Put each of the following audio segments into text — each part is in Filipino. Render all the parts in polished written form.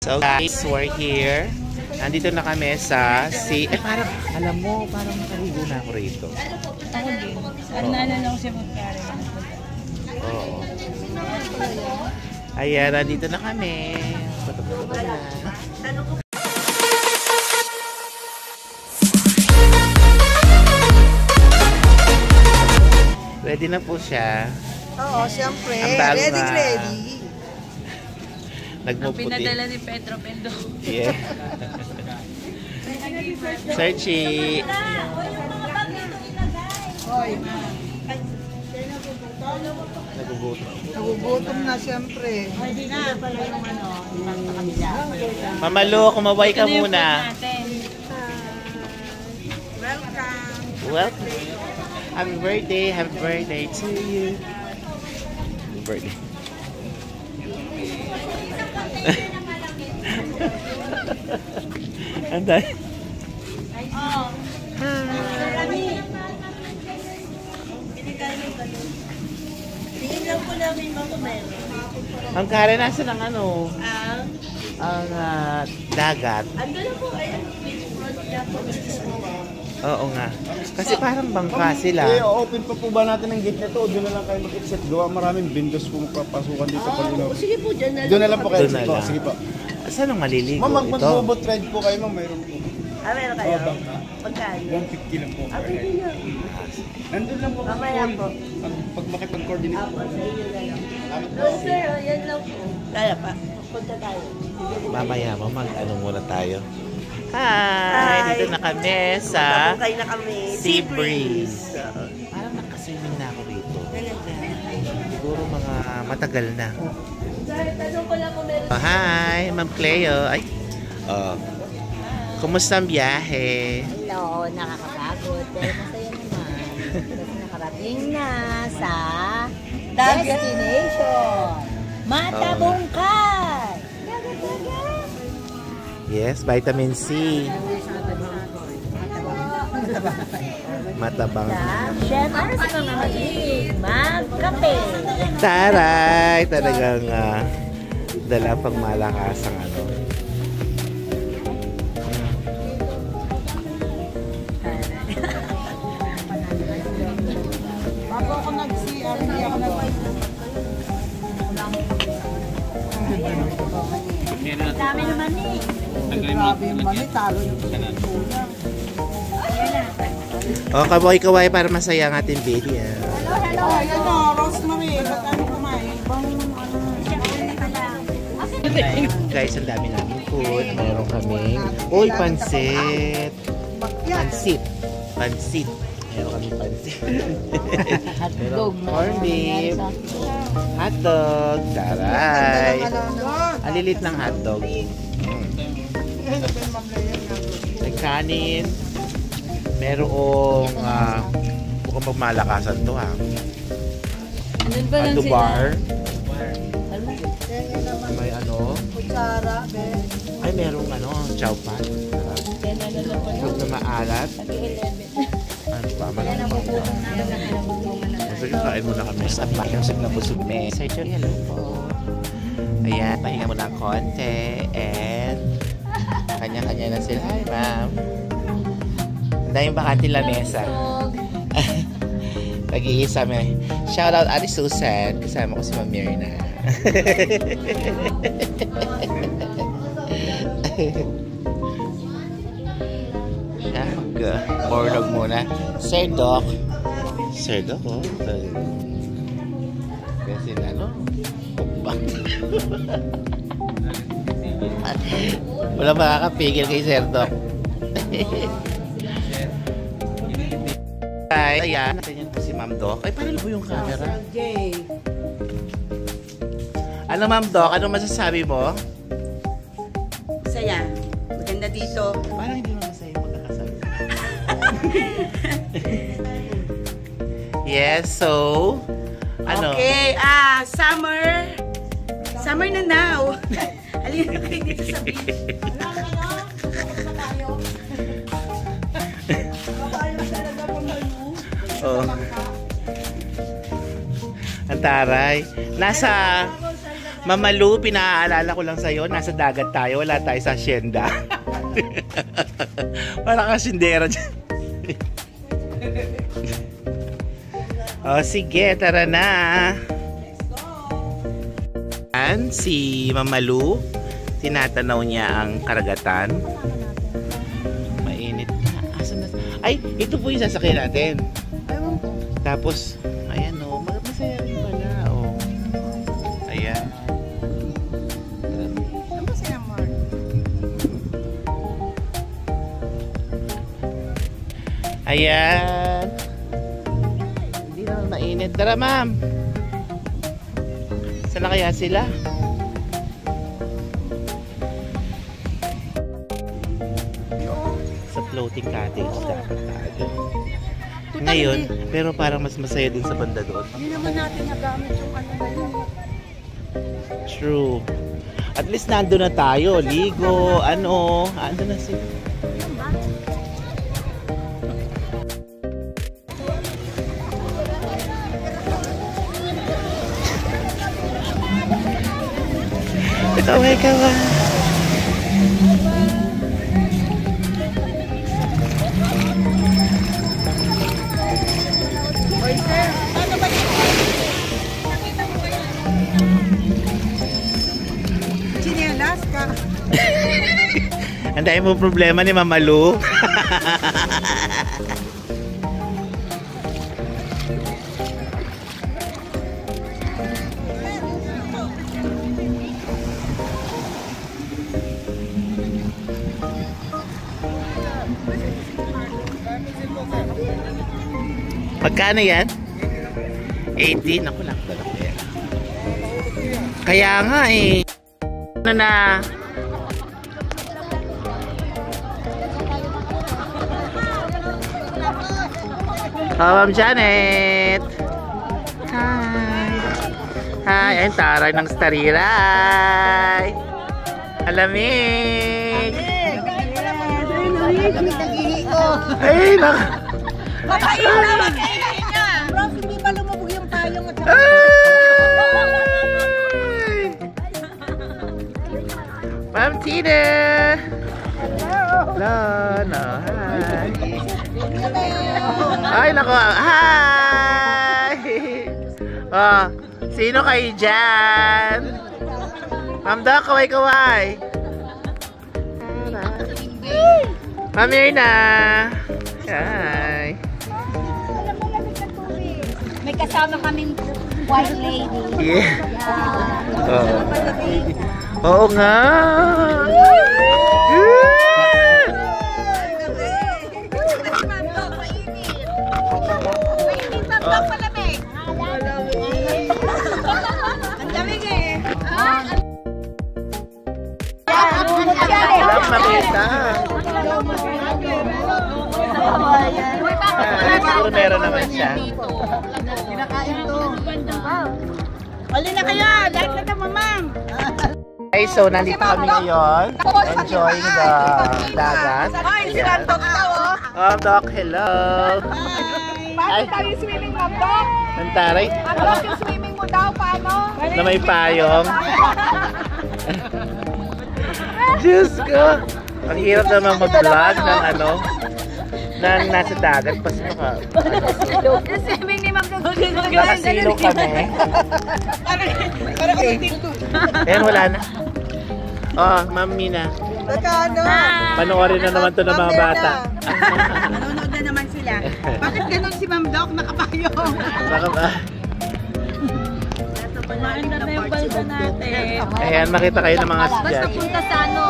So guys, we're here. Nandito na kami sa parang, alam mo, parang nakaligo na ako rito. Ako din. Naalala ko siya magkari. Oo. Ayan, nandito na kami. Ready na po siya. Oo, siyempre. Ready. Ang pinadala ni Petro Pendo. Yeah. Searchy. Nagugutom na siyempre. Pwede na pala yung Mamalo, kumaway ka muna. Welcome. Happy birthday to you. Happy birthday. Anday. Oh. Tingin lang po namin mga meron. Ang kare nasa ng ano? Ang dagat. Ando na po, ayan, beachfront na po. Oo nga. Kasi parang bangka sila. Open pa po ba natin ang gate na to? Doon na lang kayo mag-exit. Gawa maraming windows po papasukan dito. Sige po, dyan na lang. Doon na lang po kayo. Doon na lang. Sige po. Saan ang maliligo Ma'am, ito? mag-bobot ride po kayo, ma'am. Mayroon po. Meron kayo? Bangka. Pagkaan? 150 lang po. Pwede nyo. Nandun lang po. Mamaya po. Pag makipag-coordinate po. Sa inyo na lang. No, sir, yan lang po. Kaya pa. Punta tayo. Mamaya mo, mag-ano muna tayo. Hi! Dito na kami sa Magkabungkay na kami. Sea Breeze. Parang nakaswimming na ako rito. Siguro mga matagal na. Sir, tanong ko lang kung meron. Hi, Ma'am Cleo. Ay. Kumusta ang biyahe? Hello, nakakapagod. Pero masaya naman. Kasi nakarating na sa destination. Matabungkay! Yes, vitamin C. Matabang. Siyempre sa mga mahilig, magkape. Taray! Talagang dala pang malakas ang ano. Bago ako nag-CR, hindi ako Dami naman eh. Grabe yung mani, talo yung Kaway-kaway para masaya ang ating video. Hello, yan o, Rosemary. Ba't ano kumain? Guys, ang dami namin food. Meron kaming pansit. Pansit. Meron kaming pansit. Meron corned beef. Hotdog. Taray. Ang lilit ng hotdog. May kanin. Merong mukhang magmalakasan to ha. Andun ba lang sila? Bar. May ano? Kutsara, Ay, merong chow pan. Huwag na maalat. Ano pa? Sige, kain muna kami. At bakit busog na busog me. Sir Jory, hello po. Ayan, pahinga muna konti. And kanya-kanya na sila. Hi, ma'am. Ang daming bakante lamesa. Nag-iisa may. Shout out Ate Susan. Kasama ko si Ma'am Myrna. Mornog muna. Sir Doc. Sir Doc, oh. Kasi wala makakapigil kay Sir Doc. Ayan, natin yan po si Ma'am Doc. Ay, paano po yung camera? Ano, Ma'am Doc? Ano masasabi mo? Saya. Maganda dito. Parang hindi mo masaya magkakasal. Yes, so ano? Okay, summer. Summer na now. Halina kayo dito sa beach. Oh. Ang taray. Mamalu, pinaalala ko lang sa'yo, nasa dagat tayo, wala tayo sa asyenda. Parang kasindera dyan. O, sige, tara na. Si Mamalu, tinatanaw niya ang karagatan. Mainit na. Asan na? Ay, ito po yung sasakyan natin. Tapos, ayan o, masaya rin pala o. Ayan. Masaya, Mark. Ayan. Hindi naman mainit. Tara, ma'am. Saan na kaya sila? Sa floating cottage dapat tayo. Ngayon, pero parang mas masaya din sa banda doon. Hindi naman natin nagamit yung ano na yun. True. At least nandun na tayo. Ligo, ano na sila. Kaway, kaway. Chinelas ka. Ang dahil mo problema ni Mamalu. Magkano yan? 18? Ako lang pala pera. Kaya nga eh. Ano na? Oh, Ma'am Janet. Hi. Hi. Ayun, taray ng stariray. Alamig. Ay, nak. Makain na, makain na. Bro, hindi pa lumubog yung tayong at saka. Ma'am Tina. Hello. No, hi. Ay, nako. Hi. Oh, sino kayo dyan? Ma'am Doc, kaway-kaway. Ma'am Mirna. Hi. May kasama kaming white lady. Yeah. Oo nga. Ang lamig eh. Alam, makita. Siguro meron naman siya. Uli na kayo. Lahat na ito, mamang. Okay, so nandito kami ngayon. Enjoying the dagat. Ay, si Ramdok daw, oh. Ma'am Doc, hello. Paano daw yung swimming, Ramdok? Nantaray. Ramdok, yung swimming mo daw, paano? Na may payong. Diyos ko. Ang hirap naman mag-vlog ng ano. Nang nasa dagat. Pas mo ka. Yung swimming ni Ma'am Dok. Nakasilo kami. Parang dito. Ayan, wala na. Oh, Ma'am Mina. Nakano? Panoorin na naman to ng mga bata. Nanonood na naman sila. Bakit ganun si Ma'am Doc nakapayong? Baka ba? Maganda na yung balsa natin. Ayan, makita kayo ng mga Basta estudyante. punta sa ano.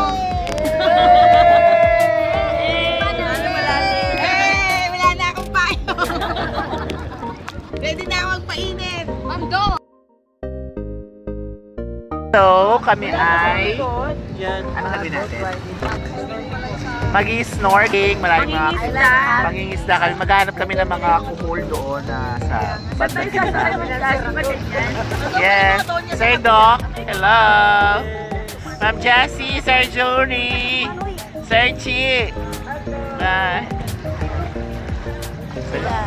Wala na akong payong. Ready na ako magpainit. Ma'am Doc. So, kami ay ano sabi natin? Mag-i-snorkeling, maraming mga mangingisda kami. Maghanap kami ng mga kumul doon na sa bandang kita. Yes. Sir Doc, hello. Ma'am Jessie, Sir Johnny, Sir Chi. Bye.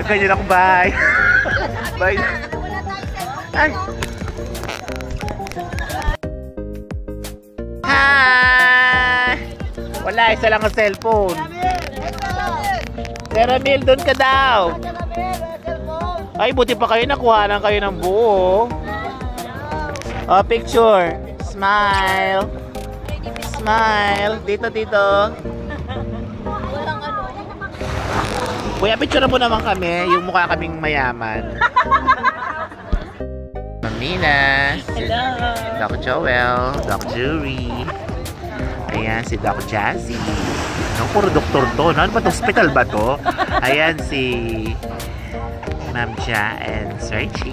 Ganyan ako, bye. Bye. Ay. Hi! Wala, isa lang ang cellphone. Caramel, doon ka daw. Ay, buti pa kayo, nakuha kayo ng buo. Oh, picture. Smile. Smile. Dito, dito. Kuya, picture mo naman kami. Yung mukha kaming mayaman. Mamina. Hello. Doc Joel. Doc Jury. Ayan, si Doc Jazzy. No, puro doktor to. Ano ba? Hospital ba to? Ayan, si Ma'am Ja and Sir Chi.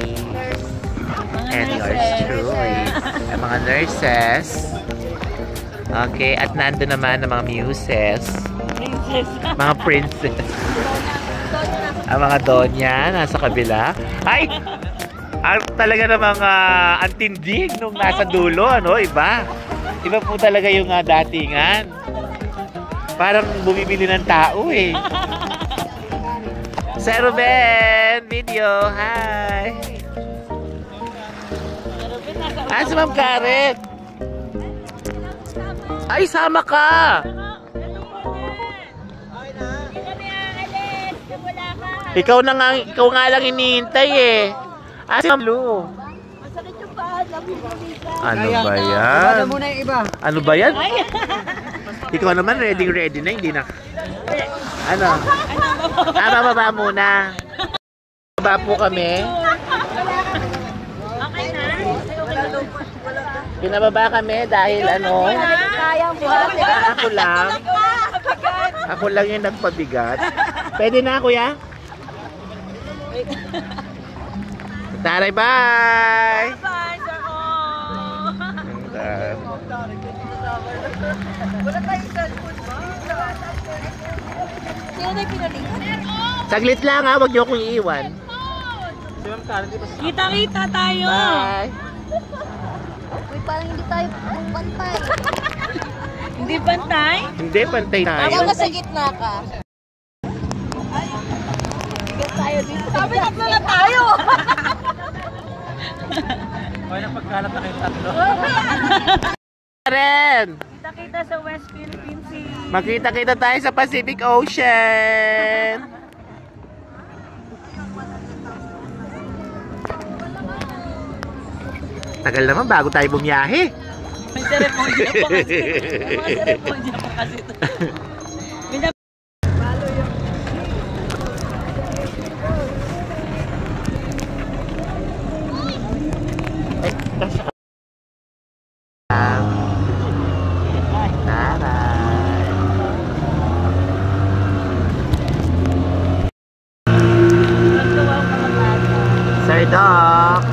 And yours truly. Ang mga nurses. Okay, at nando naman ang mga muses. Mga princess. Ang mga donya nasa kabila. Ay! Talaga namang ang tindig nung nasa dulo, ano? Iba. Iba po talaga yung datingan. Parang bumibili ng tao eh. Sir Ruben! Video! Hi! Si Ma'am Karen! Ay, sama ka! Ikaw nga lang hinihintay eh. Si Ma'am Lu. Ano ba yan? Ano ba yan? Ikaw naman ready na, hindi na. Ano? Bababa muna. Bababa po kami. Pinababa kami dahil ano? Ako lang yung nagpabigat. Pwede na, kuya? Taray, bye! Bye, sir. Wala tayong cellphone ba? Sino na yung pinalihan? Saglit lang ha, huwag niyo akong iiwan. Kita-kita tayo. Bye! Uy, parang hindi tayo pantay. Hindi bantay? Hindi, pantay tayo. Ikaw nasa gitna ka. Bigat tayo dito. Sabi, tatlo na tayo! Okay, napagkalap na kayong tatlo. Ren! Kita-kita sa West Philippine Sea. Makita-kita tayo sa Pacific Ocean! Tagal naman bago tayo bumiyahe. May seremonya pa kasi. May seremonya pa kasi. Sir Doc!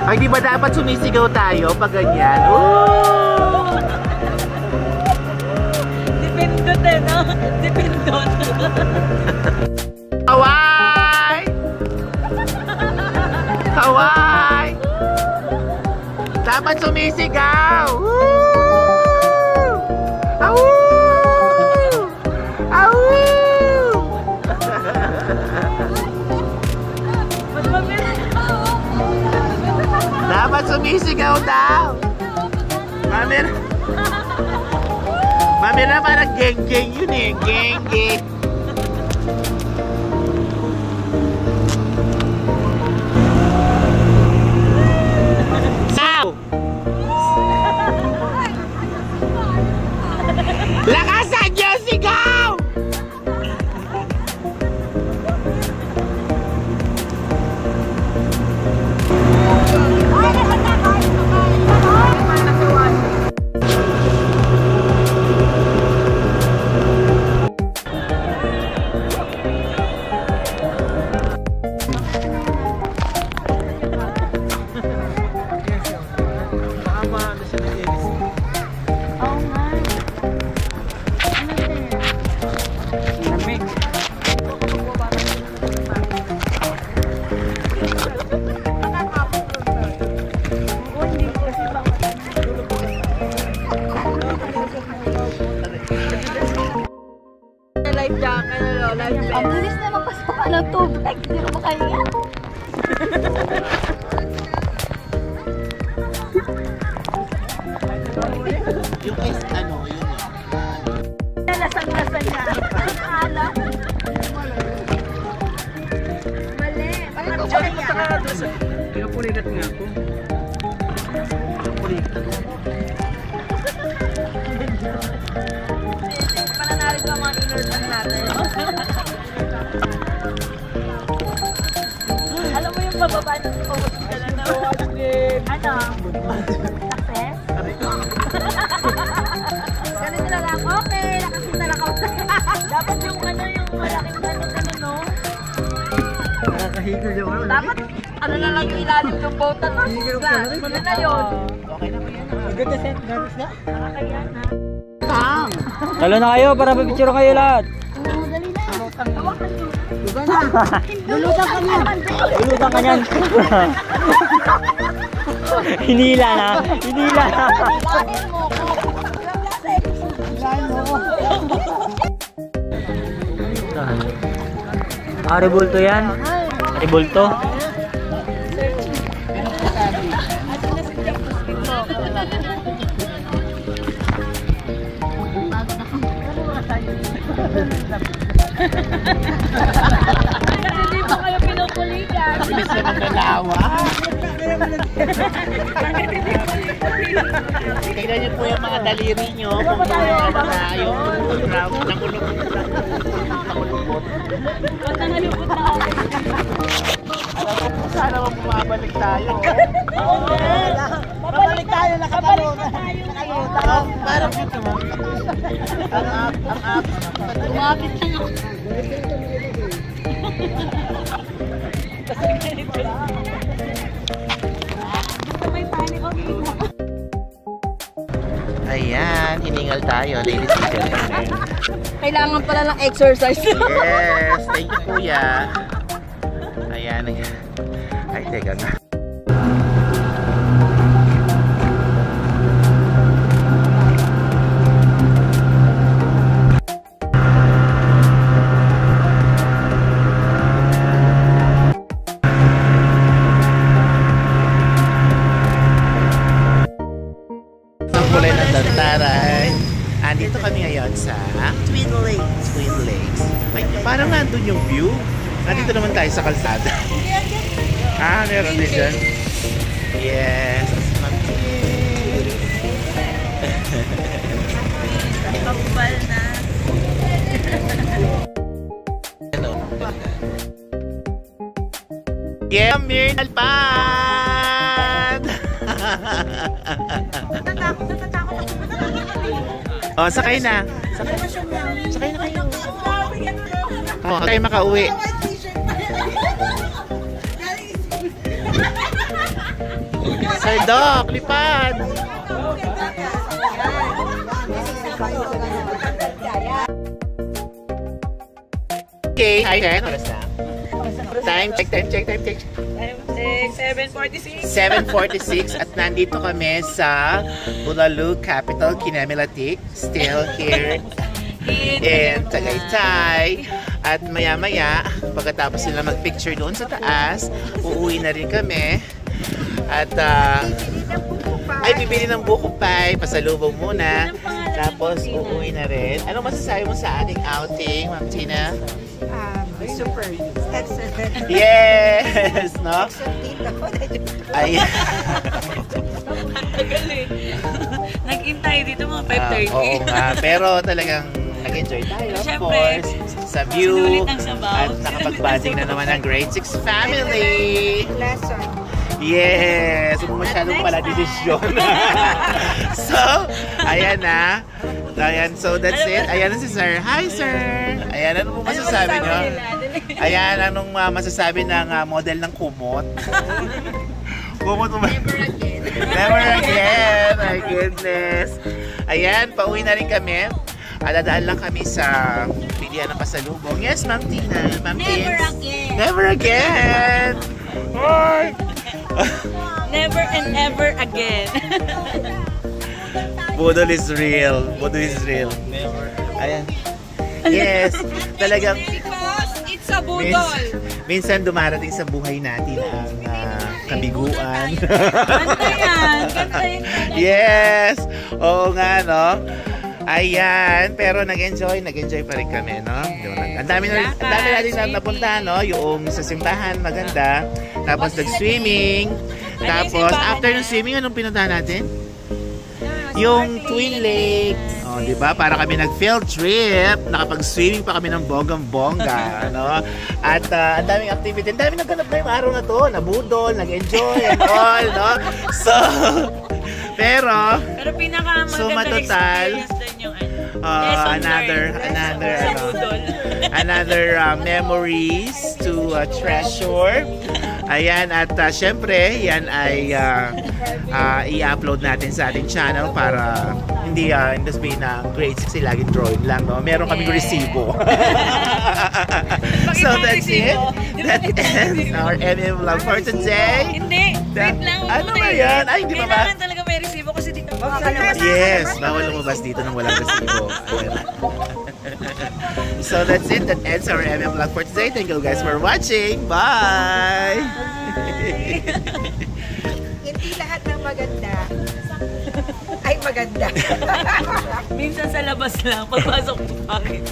Ay, di ba dapat sumisigaw tayo pag ganyan? Ooh! Dipindot eh, no? Dipindot. Kaway! Kaway! Dapat sumisigaw! Woo! Awoo! Awoo! Dapat sumisigaw daw! Mamira parang geng-geng yun eh. Geng-geng. Saw! Lakasan niyo, sigaw! Yung guys, ano, yun yun. Lasang-lasang niya. Ala. Mali. Parang kaya. Pinapulikat nga ako. Pananalig pa mga inulan natin. Alam mo yung pababa ng pawag ka na na. Ano? Success? Ganun sila lang. Okay, nakakita lang ako. Dapat yung ano, yung malaking ano, no? Nakakahigil yung ano. Dapat ano na lang yung ilalim ng boat na to. Ano na yun? Okay na ba yan? Ganda set, gatas na. Nakakaya na. Talo na kayo para pipicture kayo lahat. Oo, dali na. Hawakan mo. Lulutan ka niyan. Lulutan ka niyan. Hinila na. Hinila na. Hilahin mo ko. Aribulto yan. Aribulto. Hindi pa kayo pinupulikan. Bilis na maglalawa. Tignan niyo po yung mga daliri niyo. Kung ano na yung nakulubot. Ba't nangalubot na ako? Alam mo po, sana bumabalik tayo. Babalik tayo, nakatalon. Parang ito mo. Ang up. Lumapit lang ako. May panic ako. Ayan, hiningal tayo, ladies and gentlemen. Kailangan pala ng exercise. Yes, thank you kuya. Ayan. Ay, teka nga. Ang kulay ng Dantaray. Andito kami ngayon sa Twin Lakes. Ay, parang nandun yung view. Nandito naman tayo sa kalsada. Meron din dyan. Yes. Kapal na. Yeah, Mirnalpad! Oh, sakay na. Sakay na kayo. Oh, kayo makauwi. Sir Doc, lipad. Okay, hi, Ken. Oras na. Time check. 7:46. 7:46 at nandito kami sa Bulalu Capital, Kinemilatik. Still here in Tagaytay. At maya-maya, pagkatapos sila mag-picture doon sa taas, uuwi na rin kami. At ay bibili ng buko pie, pasalubong muna. Tapos uuwi na rin. Ano masasabi mo sa ating outing, Ma'am Tina? Super. Excellent. Yes! No? Ay. Tagal eh. Nag-intay dito mga 5:30. Oo nga, pero talagang nag-enjoy tayo, of Siyempre, course, sa view. sinulit ang sabaw. At nakapag-banding na naman ang grade 6 family. Lesson. Yes! Huwag masyadong pala desisyon. So, ayan na. Ayan, so that's it. Ayan na si Sir. Hi, Sir! Ayan, ano po masasabi nyo? Ayan, anong masasabi ng model ng kumot? Kumot mo ba? Never again. Never again! My goodness! Ayan, pauwi na rin kami. Dadaan lang kami sa bilihan ng pasalubong. Yes, Ma'am Tina. Ma'am Never Tins. again. Never again! Hi! Never and ever again. Budol is real. Budol is real. Ayan. Yes, talagang Because it's sa budol. Minsan dumarating sa buhay natin ang kabiguan. Ganda yan. Ganda yan. Yes! Oo nga, no? Ayan, pero nag-enjoy pa rin kami, no? Ang dami natin na napunta, no? Yung sa simbahan, maganda. Tapos nag-swimming. Tapos, after yung swimming, anong pinuntahan natin? Yung Twin Lake. Oh, di ba? Para kami nag-field trip. Nakapag-swimming pa kami ng bonggang-bongga, no? At ang daming activity. Ang daming nagganap na yung araw na to. Nabudol, nag-enjoy and all, no? So, pero pinakamagandang experience din yung another memories to treasure. Ayan, at syempre, yan ay i-upload natin sa ating channel para hindi sabihin na grade 6 laging drawing lang, no? Meron kaming resibo. So that's it. That ends our MM vlog for today. Hindi. Wait lang. Ano ba yan? Ay, hindi ba ba? Kailangan talaga may resibo kasi dito. Yes, bawal lumabas dito nang walang resibo. So that's it. That ends our MM vlog for today. Thank you guys for watching. Bye! Hindi lahat ng maganda ay maganda. Minsan sa labas lang, pagpasok pa rin.